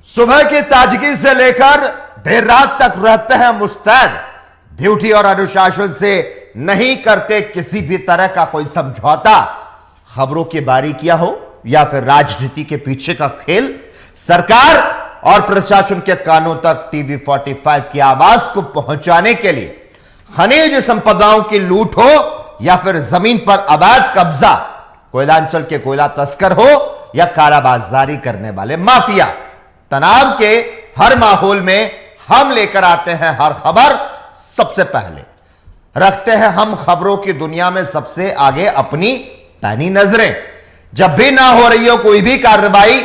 सुबह की ताजगी से लेकर देर रात तक रहते हैं मुस्तैद। ड्यूटी और अनुशासन से नहीं करते किसी भी तरह का कोई समझौता। खबरों की बारीकियां हो या फिर राजनीति के पीछे का खेल, सरकार और प्रशासन के कानों तक टीवी 45 की आवाज को पहुंचाने के लिए खनिज संपदाओं की लूट हो या फिर जमीन पर अवैध कब्जा, कोयलांचल के कोयला तस्कर हो या कालाबाजारी करने वाले माफिया, तनाव के हर माहौल में हम लेकर आते हैं हर खबर सबसे पहले। रखते हैं हम खबरों की दुनिया में सबसे आगे अपनी पैनी नजरें। जब भी ना हो रही हो कोई भी कार्रवाई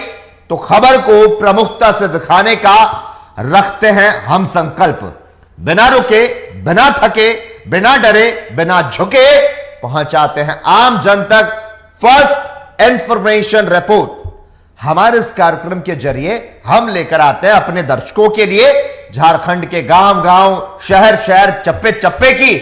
तो खबर को प्रमुखता से दिखाने का रखते हैं हम संकल्प। बिना रुके, बिना थके, बिना डरे, बिना झुके पहुंचाते हैं आम जन तक फर्स्ट इंफॉर्मेशन रिपोर्ट। हमारे इस कार्यक्रम के जरिए हम लेकर आते हैं अपने दर्शकों के लिए झारखंड के गांव गांव, शहर शहर, चप्पे चप्पे की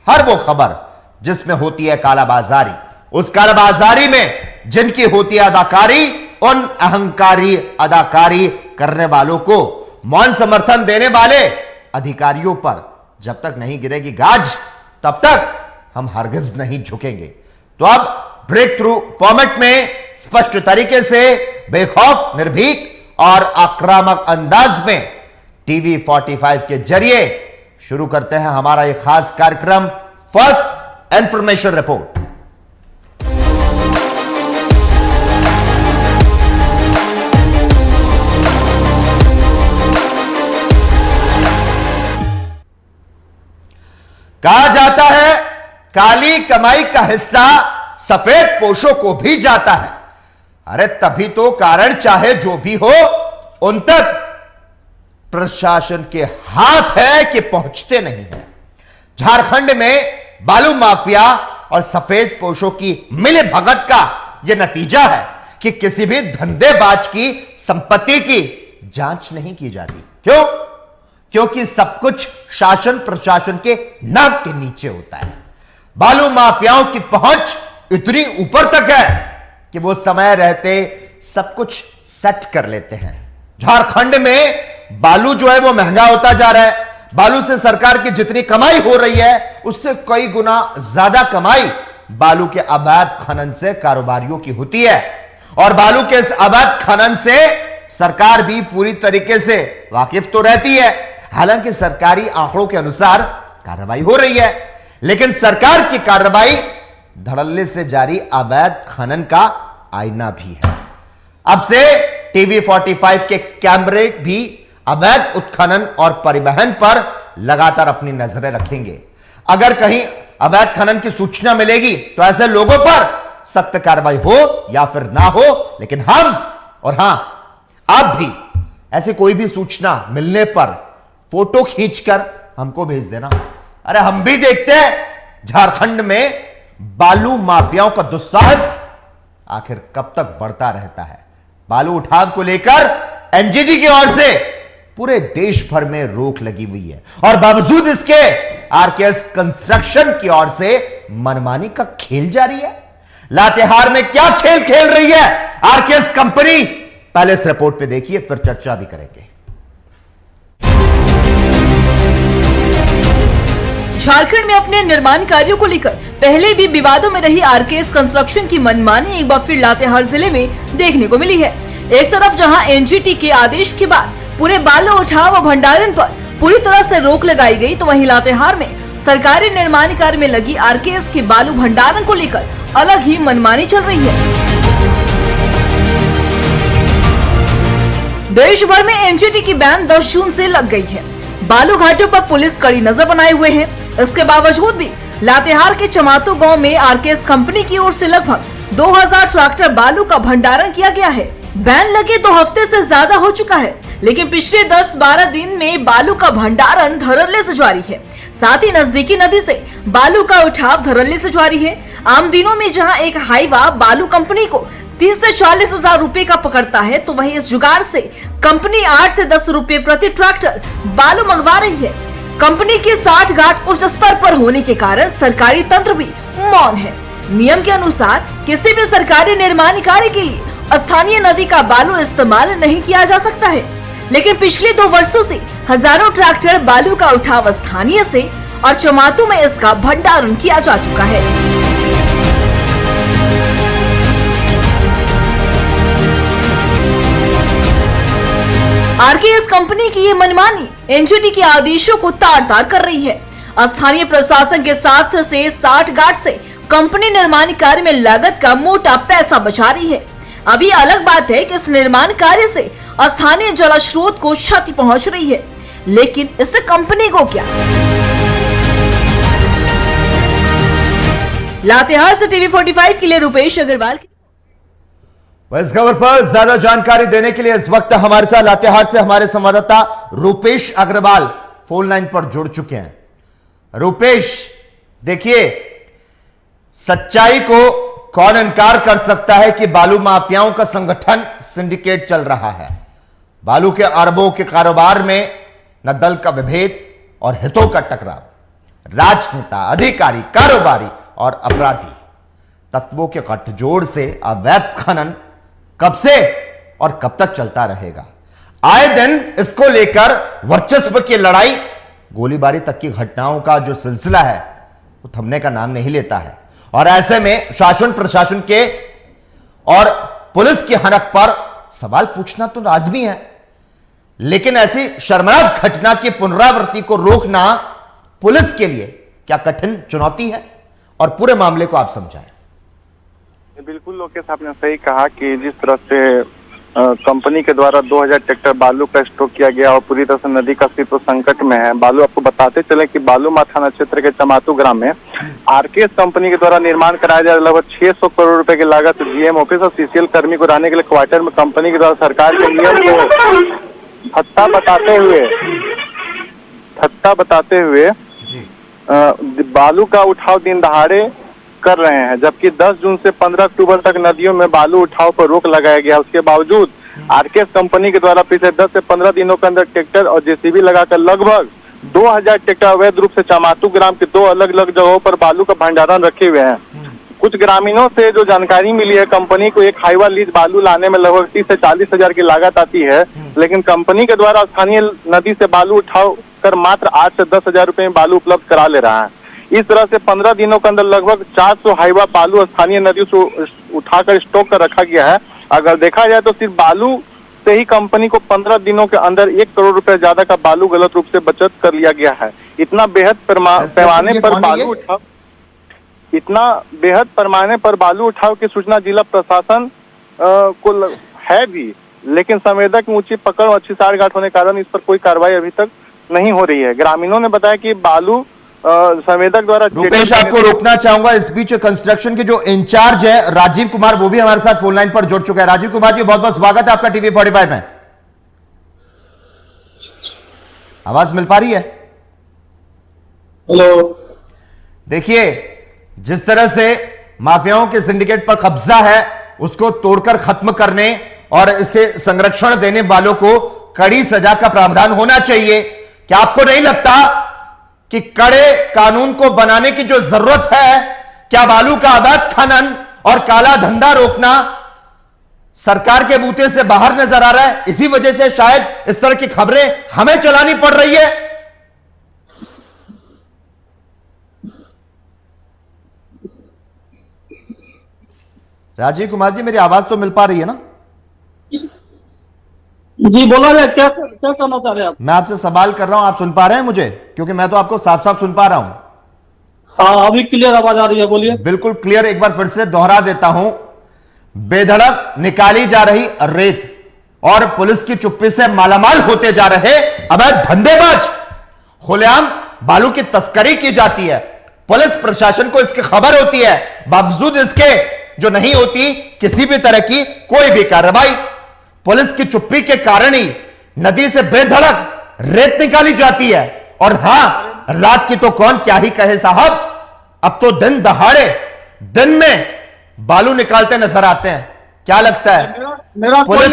हर वो खबर जिसमें होती है कालाबाजारी। उस कालाबाजारी में जिनकी होती है अदाकारी, उन अहंकारी अदाकारी करने वालों को मौन समर्थन देने वाले अधिकारियों पर जब तक नहीं गिरेगी गाज तब तक हम हरगिज नहीं झुकेंगे। तो अब ब्रेक थ्रू फॉर्मेट में स्पष्ट तरीके से बेखौफ, निर्भीक और आक्रामक अंदाज में टीवी 45 के जरिए शुरू करते हैं हमारा एक खास कार्यक्रम फर्स्ट इंफॉर्मेशन रिपोर्ट। कहा जाता है काली कमाई का हिस्सा सफेद पोशों को भी जाता है। अरे तभी तो कारण चाहे जो भी हो उन तक प्रशासन के हाथ है कि पहुंचते नहीं है। झारखंड में बालू माफिया और सफेद पोशों की मिले भगत का यह नतीजा है कि किसी भी धंधेबाज की संपत्ति की जांच नहीं की जाती। क्यों? क्योंकि सब कुछ शासन प्रशासन के नाक के नीचे होता है। बालू माफियाओं की पहुंच इतनी ऊपर तक है कि वो समय रहते सब कुछ सेट कर लेते हैं। झारखंड में बालू जो है वो महंगा होता जा रहा है। बालू से सरकार की जितनी कमाई हो रही है उससे कई गुना ज्यादा कमाई बालू के अवैध खनन से कारोबारियों की होती है। और बालू के इस अवैध खनन से सरकार भी पूरी तरीके से वाकिफ तो रहती है। हालांकि सरकारी आंकड़ों के अनुसार कार्रवाई हो रही है, लेकिन सरकार की कार्रवाई धड़ल्ले से जारी अवैध खनन का आईना भी है। अब से टीवी 45 के कैमरे भी अवैध उत्खनन और परिवहन पर लगातार अपनी नजरें रखेंगे। अगर कहीं अवैध खनन की सूचना मिलेगी तो ऐसे लोगों पर सख्त कार्रवाई हो या फिर ना हो, लेकिन हम और हां आप भी ऐसी कोई भी सूचना मिलने पर फोटो खींचकर हमको भेज देना। अरे हम भी देखते हैं झारखंड में बालू माफियाओं का दुस्साहस आखिर कब तक बढ़ता रहता है। बालू उठाव को लेकर एनजीटी की ओर से पूरे देश भर में रोक लगी हुई है और बावजूद इसके आरकेएस कंस्ट्रक्शन की ओर से मनमानी का खेल जारी है। लातेहार में क्या खेल खेल रही है आरकेएस कंपनी, पहले इस रिपोर्ट पे देखिए, फिर चर्चा भी करेंगे। झारखंड में अपने निर्माण कार्यों को लेकर पहले भी विवादों में रही आरकेएस कंस्ट्रक्शन की मनमानी एक बार फिर लातेहार जिले में देखने को मिली है। एक तरफ जहां एनजीटी के आदेश के बाद पूरे बालू उठाव व भंडारण पर पूरी तरह से रोक लगाई गई, तो वहीं लातेहार में सरकारी निर्माण कार्य में लगी आरकेएस के बालू भंडारण को लेकर अलग ही मनमानी चल रही है। देश भर में एनजीटी की बैन 10 जून से लग गई है। बालू घाटों पर पुलिस कड़ी नजर बनाए हुए है। इसके बावजूद भी लातेहार के चमातू गांव में आरकेएस कंपनी की ओर से लगभग 2000 ट्रैक्टर बालू का भंडारण किया गया है। बैन लगे 2 हफ्ते से ज्यादा हो चुका है, लेकिन पिछले 10-12 दिन में बालू का भंडारण धड़ल्ले से जारी है। साथ ही नजदीकी नदी से बालू का उठाव धड़ल्ले से जारी है। आम दिनों में जहां एक हाईवा बालू कंपनी को 30 से 40 हजार रुपए का पकड़ता है, तो वहीं इस जुगाड़ से कंपनी 8 से 10 रुपए प्रति ट्रैक्टर बालू मंगवा रही है। कंपनी के 60 घाट उच्च स्तर पर होने के कारण सरकारी तंत्र भी मौन है। नियम के अनुसार किसी भी सरकारी निर्माण कार्य के लिए स्थानीय नदी का बालू इस्तेमाल नहीं किया जा सकता है। लेकिन पिछले 2 वर्षों से हजारों ट्रैक्टर बालू का उठाव स्थानीय से और चमातू में इसका भंडारण किया जा चुका है। आरकेएस कंपनी की ये मनमानी एनजीटी के आदेशों को तार-तार कर रही है। स्थानीय प्रशासन के साथ से 60 गार्ड से कंपनी निर्माण कार्य में लागत का मोटा पैसा बचा रही है। अभी अलग बात है कि इस निर्माण कार्य से स्थानीय जल स्रोत को क्षति पहुंच रही है, लेकिन इससे कंपनी को क्या। लातेहार से टीवी 45 के लिए रुपेश अग्रवाल। इस खबर पर ज्यादा जानकारी देने के लिए इस वक्त हमारे साथ लातेहार से हमारे संवाददाता रुपेश अग्रवाल फोन लाइन पर जुड़ चुके हैं। रुपेश, देखिए, सच्चाई को कौन इनकार कर सकता है कि बालू माफियाओं का संगठन सिंडिकेट चल रहा है। बालू के अरबों के कारोबार में न दल का विभेद और हितों का टकराव, राजनेता, अधिकारी, कारोबारी और अपराधी तत्वों के गठजोड़ से अवैध खनन कब से और कब तक चलता रहेगा। आए दिन इसको लेकर वर्चस्व की लड़ाई, गोलीबारी तक की घटनाओं का जो सिलसिला है वो थमने का नाम नहीं लेता है। और ऐसे में शासन प्रशासन के और पुलिस की हनक पर सवाल पूछना तो लाजमी है, लेकिन ऐसी शर्मनाक घटना की पुनरावृत्ति को रोकना पुलिस के लिए क्या कठिन चुनौती है, और पूरे मामले को आप समझाएं। बिल्कुल लोकेश, आपने सही कहा कि जिस तरह से कंपनी के द्वारा 2000 ट्रैक्टर बालू का स्टॉक किया गया और पूरी तरह से नदी का अस्तित्व संकट में है। बालू, आपको बताते चले कि बालूमा थाना क्षेत्र के चमातू ग्राम में आरकेएस कंपनी के द्वारा निर्माण कराया जा लगभग 600 करोड़ रुपए की लागत जीएम ऑफिस और सीसीएल कर्मी को रहने के लिए क्वार्टर में कंपनी के द्वारा सरकार के नियम को हत्ता बताते हुए बालू का उठाव दिन दहाड़े कर रहे हैं, जबकि 10 जून से 15 अक्टूबर तक नदियों में बालू उठाव पर रोक लगाया गया। उसके बावजूद आरकेएस कंपनी के द्वारा पिछले 10 से 15 दिनों के अंदर ट्रैक्टर और जेसीबी लगाकर लगभग 2000 ट्रैक्टर अवैध रूप से चमातू ग्राम के 2 अलग अलग जगहों पर बालू का भंडारण रखे हुए हैं। कुछ ग्रामीणों से जो जानकारी मिली है, कंपनी को एक हाईवा लीज बालू लाने में लगभग 30 से 40 हजार की लागत आती है, लेकिन कंपनी के द्वारा स्थानीय नदी से बालू उठाव कर मात्र 8 से 10 हजार रुपए में बालू उपलब्ध करा ले रहा है। इस तरह से 15 दिनों के अंदर लगभग 400 हाईवा बालू स्थानीय नदियों से उठाकर स्टॉक कर रखा गया है। अगर देखा जाए तो सिर्फ बालू से ही कंपनी को 15 दिनों के अंदर 1 करोड़ रुपए ज्यादा का बालू गलत रूप से बचत कर लिया गया है। इतना बेहद पैमाने पर बालू उठाव की सूचना जिला प्रशासन को है भी, लेकिन संवेदक में ऊंची पकड़ और अच्छी साठगांठ होने के कारण इस पर कोई कार्रवाई अभी तक नहीं हो रही है। ग्रामीणों ने बताया कि बालू संवेदक द्वारा। रुपेश, आपको रोकना चाहूंगा, इस बीच कंस्ट्रक्शन के जो इंचार्ज है राजीव कुमार, वो भी हमारे साथ फोन लाइन पर जुड़ चुका है। राजीव कुमार जी, बहुत बहुत स्वागत है आपका टीवी 45 में। आवाज मिल पा रही है? हेलो। देखिए, जिस तरह से माफियाओं के सिंडिकेट पर कब्जा है उसको तोड़कर खत्म करने और इसे संरक्षण देने वालों को कड़ी सजा का प्रावधान होना चाहिए। क्या आपको नहीं लगता कि कड़े कानून को बनाने की जो जरूरत है, क्या बालू का अवैध खनन और काला धंधा रोकना सरकार के बूते से बाहर नजर आ रहा है? इसी वजह से शायद इस तरह की खबरें हमें चलानी पड़ रही है। राजीव कुमार जी, मेरी आवाज तो मिल पा रही है ना? जी बोला जाए, क्या करना चाह रहे हैं आप? मैं आपसे सवाल कर रहा हूं, आप सुन पा रहे हैं मुझे? क्योंकि मैं तो आपको साफ साफ सुन पा रहा हूं। हाँ, अभी क्लियर आवाज आ रही है, बोलिए। बिल्कुल क्लियर, एक बार फिर से दोहरा देता हूं। बेधड़क निकाली जा रही रेत और पुलिस की चुप्पी से मालामाल होते जा रहे अवैध धंधेबाज, खुलेआम बालू की तस्करी की जाती है। पुलिस प्रशासन को इसकी खबर होती है, बावजूद इसके जो नहीं होती किसी भी तरह की कोई भी कार्रवाई। पुलिस की चुप्पी के कारण ही नदी से बेधड़क रेत निकाली जाती है। और हां, रात की तो कौन क्या ही कहे साहब, अब तो दिन दहाड़े दिन में बालू निकालते नजर आते हैं। क्या लगता है मेरा पुलिस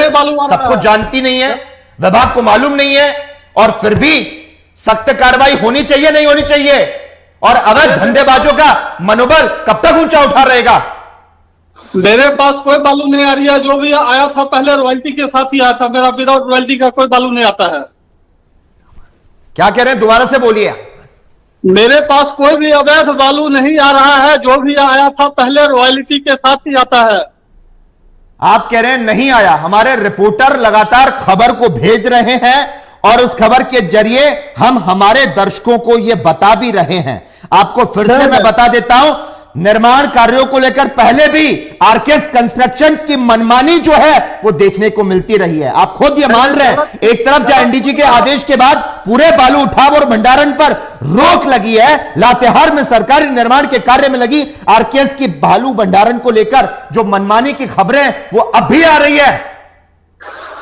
सब कुछ जानती नहीं है, विभाग को मालूम नहीं है, और फिर भी सख्त कार्रवाई होनी चाहिए नहीं होनी चाहिए? और अवैध धंधेबाजों का मनोबल कब तक ऊंचा उठा रहेगा? मेरे पास कोई बालू नहीं आ रही है। जो भी आया था पहले रॉयल्टी के साथ ही आया था। मेरा विदाउट रॉयल्टी का कोई बालू नहीं आता है। क्या कह रहे हैं, दोबारा से बोलिए। मेरे पास कोई भी अवैध बालू नहीं आ रहा है। जो भी आया था पहले रॉयल्टी के साथ ही आता है। आप कह रहे हैं नहीं आया। हमारे रिपोर्टर लगातार खबर को भेज रहे हैं और उस खबर के जरिए हम हमारे दर्शकों को यह बता भी रहे हैं। आपको फिर से मैं बता देता हूं, निर्माण कार्यों को लेकर पहले भी आरकेएस कंस्ट्रक्शन की मनमानी जो है वो देखने को मिलती रही है। आप खुद ये मान रहे हैं। एक तरफ जहां एनडीजी के आदेश के बाद पूरे बालू उठाव और भंडारण पर रोक लगी है, लातेहार में सरकारी निर्माण के कार्य में लगी आरकेएस की बालू भंडारण को लेकर जो मनमानी की खबरें वो अब भी आ रही है।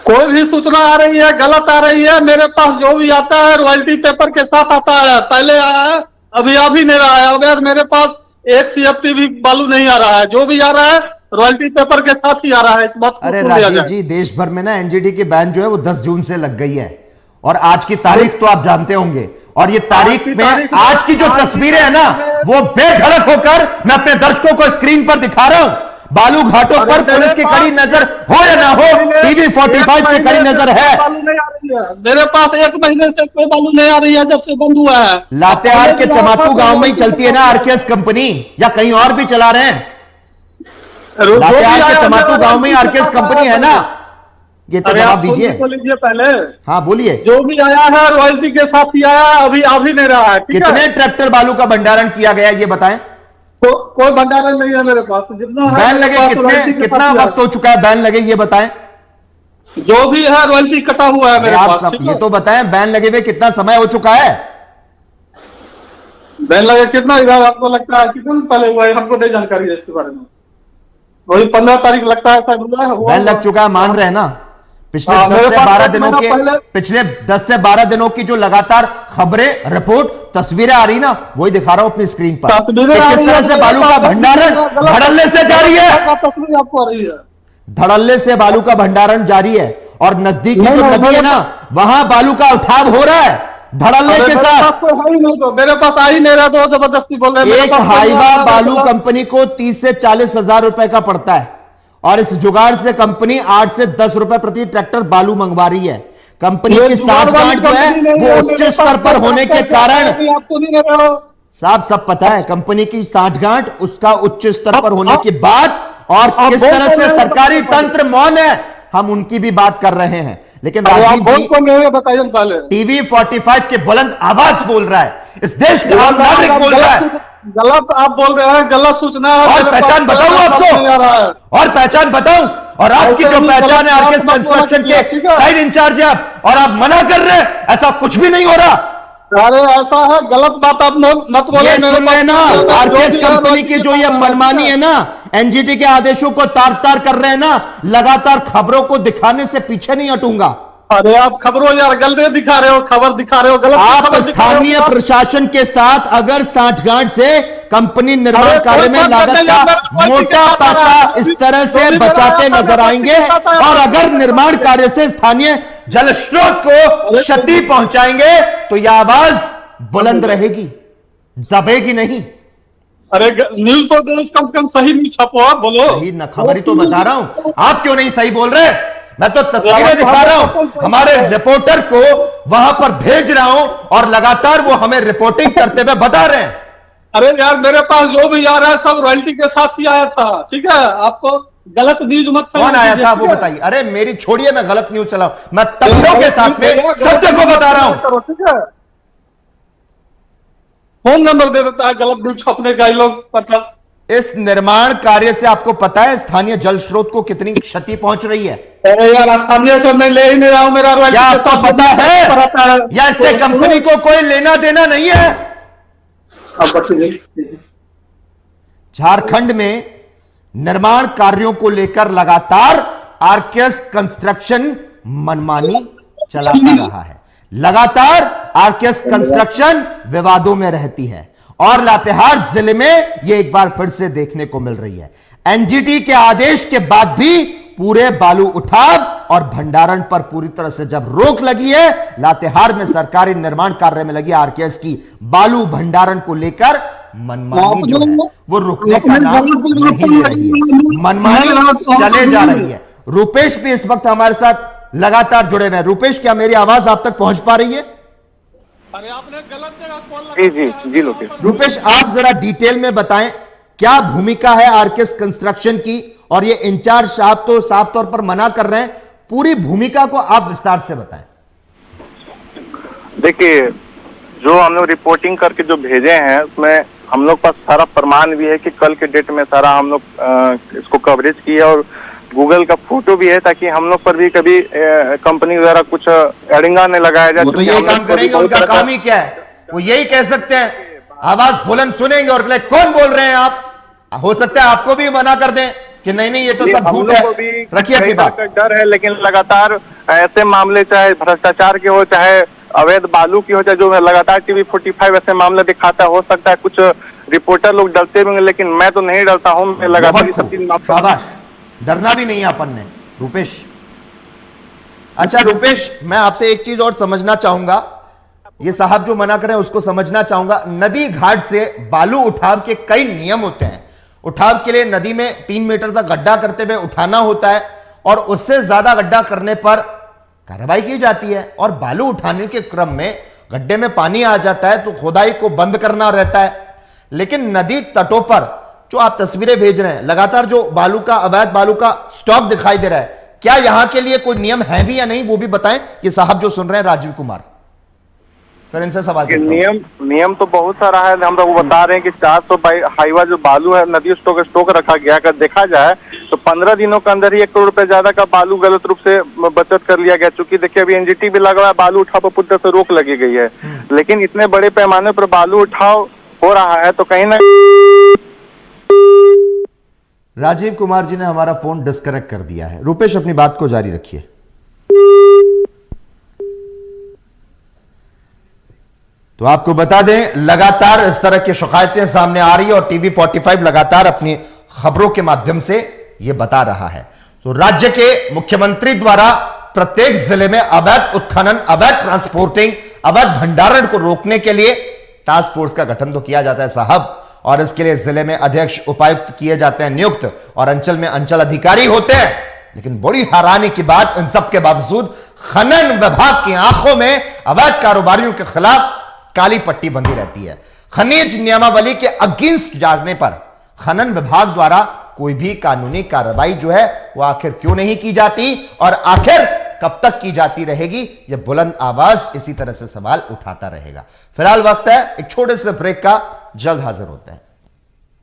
कोई भी सूचना आ रही है गलत आ रही है। मेरे पास जो भी आता है रॉयल्टी पेपर के साथ आता है। पहले आया है, अभी आ भी नहीं रहा है। अगर मेरे पास एक सीएफटी भी बालू नहीं आ रहा है। जो भी आ रहा है रॉयल्टी पेपर के साथ ही आ रहा है। इस बात को अरे राजीव जी, देश भर में ना एनजीटी की बैन जो है वो 10 जून से लग गई है और आज की तारीख तो आप जानते होंगे। और ये तारीख में आज की जो तस्वीरें है ना वो बेधड़क होकर मैं अपने दर्शकों को स्क्रीन पर दिखा रहा हूं। बालू घाटों पर पुलिस की कड़ी नजर हो या ना हो, टीवी 45 की कड़ी नजर है। मेरे पास एक महीने से कोई बालू नहीं आ रही है जब से बंद हुआ है। लातेहार के चमातू गांव में ही चलती है ना आरकेएस कंपनी, या कहीं और भी चला रहे हैं? लातेहार के चमातू गांव में ही आरकेएस कंपनी है ना? ये तो जवाब दीजिए। लीजिए पहले। हाँ बोलिए। जो भी आया है रॉयल्टी के साथ ही आया, अभी आ भी नहीं रहा है। कितने ट्रैक्टर बालू का भंडारण किया गया ये बताएं। कोई भंडारण नहीं है मेरे पास। जितना बैन लगे कितना वक्त हो चुका है बैन लगे ये बताएं। जो भी है रॉयल्टी कटा हुआ है मेरे आप पास। सब ये तो बताएं, बैन लगे हुए कितना समय हो चुका है? बैन लगे कितना इधर आपको लगता है कितना पहले हुआ है? हमको नहीं जानकारी है इसके बारे में। वही 15 तारीख लगता है शायद हुआ है। बैन लग चुका है, मान रहे हैं ना? पिछले 10 से 12 दिनों की जो लगातार खबरें, रिपोर्ट, तस्वीरें आ रही ना, वही दिखा रहा हूं अपनी स्क्रीन पर कि किस तरह से बालू का भंडारण धड़ल्ले से जारी है। आपको आ रही है धड़ल्ले से बालू का भंडारण जारी है और नजदीकी जो नदी है ना वहां बालू का उठाव हो रहा है धड़ल्ले के साथ। मेरे पास आ ही नहीं रहा तो जबरदस्ती बोल रहे हैं। एक हाईवा बालू कंपनी को 30 से 40 हजार रुपए का पड़ता है और इस जुगाड़ से कंपनी 8 से 10 रुपए प्रति ट्रैक्टर बालू मंगवा रही है। कंपनी की साठगांठ जो है वो उच्च स्तर पर होने के कारण, साहब सब पता है, कंपनी की साठगांठ उसका उच्च स्तर पर होने के बाद और किस तरह से सरकारी तंत्र मौन है, हम उनकी भी बात कर रहे हैं। लेकिन राजीव जी टीवी 45 के बुलंद आवाज बोल रहा है, इस देश का आम नागरिक बोल रहा है। गलत आप बोल रहे हैं, गलत सूचना है। और पहचान बताऊं आपको, और पहचान बताऊं, और आपकी जो पहचान है आरकेएस कंस्ट्रक्शन के साइड इंचार्ज है आप, और आप मना कर रहे हैं ऐसा कुछ भी नहीं हो रहा। अरे ऐसा है, गलत बात आप मत बोले। ये सुन लेना, आरकेएस कंपनी की जो ये मनमानी है ना, एनजीटी के आदेशों को तार तार कर रहे हैं ना, लगातार खबरों को दिखाने से पीछे नहीं हटूंगा। अरे आप खबरों यार गलत दिखा रहे हो, खबर दिखा रहे हो गलत। आप स्थानीय प्रशासन के साथ अगर साठगांठ से कंपनी निर्माण कार्य में लागत का मोटा पैसा इस तरह से बचाते नजर आएंगे और अगर निर्माण कार्य से स्थानीय जल स्रोत को क्षति पहुंचाएंगे तो यह आवाज बुलंद रहेगी, दबेगी नहीं। अरे न्यूज तो कम से कम सही नहीं छपो, आप बोलो। सही न खबर ही तो बता रहा हूं, आप क्यों नहीं सही बोल रहे? मैं तो तस्वीरें दिखा रहा हूं, हमारे रिपोर्टर को वहां पर भेज रहा हूं और लगातार वो हमें रिपोर्टिंग करते हुए बता रहे हैं। अरे यार मेरे पास जो भी आ रहा है सब रॉयल्टी के साथ ही आया था, ठीक है? आपको गलत न्यूज मत। कौन आया था वो बताइए। अरे मेरी छोड़िए, मैं गलत न्यूज चलाऊं, मैं तथ्यों के साथ में सत्य को बता रहा हूं। ठीक है, फोन नंबर दे देता है गलत न्यूज छपने का, लोग पता। इस निर्माण कार्य से आपको पता है स्थानीय जल स्रोत को कितनी क्षति पहुंच रही है? अरे यार स्थानीय से मैं ले ही नहीं रहा हूं, मेरा क्या आपको पता है या इससे कंपनी को कोई लेना देना नहीं है? झारखंड में निर्माण कार्यों को लेकर लगातार आरकेएस कंस्ट्रक्शन मनमानी चलाता रहा है, लगातार आरकेएस कंस्ट्रक्शन विवादों में रहती है और लातेहार जिले में यह एक बार फिर से देखने को मिल रही है। एनजीटी के आदेश के बाद भी पूरे बालू उठाव और भंडारण पर पूरी तरह से जब रोक लगी है, लातेहार में सरकारी निर्माण कार्य में लगी आरकेएस की बालू भंडारण को लेकर मनमानी जो है वो रुकने का नाम नहीं ले रही है, मनमानी चले जा रही है। रूपेश भी इस वक्त हमारे साथ लगातार जुड़े हुए हैं। रूपेश, क्या मेरी आवाज आप तक पहुंच पा रही है? अरे आपने गलत जगह कॉल जी जी जी लोकेश। रूपेश, आप जरा डिटेल में बताएं क्या भूमिका है आरकेएस कंस्ट्रक्शन की, और ये इंचार्ज साहब तो साफ तौर पर मना कर रहे हैं, पूरी भूमिका को आप विस्तार से बताएं। देखिए, जो हम लोग रिपोर्टिंग करके जो भेजे हैं उसमें हम लोग पास सारा प्रमाण भी है कि कल के डेट में सारा हम लोग इसको कवरेज किए, और गूगल का फोटो भी है, ताकि हम लोग पर भी कभी कंपनी वगैरह कुछ एडिंगा ने लगाया जाए। वो तो यही काम करेंगे, उनका काम ही क्या है, वो यही कह सकते हैं, आवाज बुलंद सुनेंगे और बोले कौन बोल रहे हैं आप। हो सकता है आपको भी मना कर दें कि नहीं नहीं ये तो सब झूठ है, रखिए अपनी बात। डर है, लेकिन लगातार ऐसे मामले चाहे भ्रष्टाचार के हो, चाहे अवैध बालू की हो, चाहे जो लगातार टीवी 45 ऐसे मामले दिखाता है, हो सकता है कुछ रिपोर्टर लोग डरते होंगे, लेकिन मैं तो नहीं डरता हूं। मैं लगातार सब चीज शाबाश, डरना भी नहीं है अपन ने रूपेश। अच्छा रूपेश, मैं आपसे एक चीज और समझना चाहूंगा, ये साहब जो मना करें उसको समझना चाहूंगा। नदी घाट से बालू उठाव के कई नियम होते हैं। उठाव के लिए नदी में 3 मीटर तक गड्ढा करते हुए उठाना होता है, और उससे ज्यादा गड्ढा करने पर कार्रवाई की जाती है, और बालू उठाने के क्रम में गड्ढे में पानी आ जाता है तो खुदाई को बंद करना रहता है। लेकिन नदी तटों पर जो आप तस्वीरें भेज रहे हैं, लगातार जो बालू का, अवैध बालू का स्टॉक दिखाई दे रहा है, क्या यहां के लिए कोई नियम है भी या नहीं, वो भी बताएं। ये साहब जो सुन रहे हैं राजीव कुमार, फिर इनसे सवाल करता हूं। नियम तो बहुत सारा है। हम लोग बता रहे हैं कि 400 हाईवा जो बालू है नदी स्टॉक रखा गया। अगर देखा जाए तो 15 दिनों के अंदर ही 1 करोड़ रुपए ज्यादा का बालू गलत रूप से बचत कर लिया गया। चूंकि देखिए अभी एनजीटी भी लग रहा है, बालू उठाव पर पूरी तरह से रोक लगी गई है, लेकिन इतने बड़े पैमाने पर बालू उठाव हो रहा है तो कहीं ना। राजीव कुमार जी ने हमारा फोन डिस्कनेक्ट कर दिया है। रूपेश, अपनी बात को जारी रखिए। तो आपको बता दें, लगातार इस तरह की शिकायतें सामने आ रही है, और टीवी 45 लगातार अपनी खबरों के माध्यम से यह बता रहा है। तो राज्य के मुख्यमंत्री द्वारा प्रत्येक जिले में अवैध उत्खनन, अवैध ट्रांसपोर्टिंग, अवैध भंडारण को रोकने के लिए टास्क फोर्स का गठन तो किया जाता है साहब, और इसके लिए जिले में अध्यक्ष, उपायुक्त किए जाते हैं नियुक्त, और अंचल में अंचल अधिकारी होते हैं। लेकिन बड़ी हैरानी की बात, इन सब के बावजूद खनन विभाग की आंखों में अवैध कारोबारियों के खिलाफ काली पट्टी बंधी रहती है। खनिज नियमावली के अगेंस्ट जाने पर खनन विभाग द्वारा कोई भी कानूनी कार्रवाई जो है वो आखिर क्यों नहीं की जाती, और आखिर कब तक की जाती रहेगी, यह बुलंद आवाज इसी तरह से सवाल उठाता रहेगा। फिलहाल वक्त है एक छोटे से ब्रेक का, जल्द हाजिर होते हैं।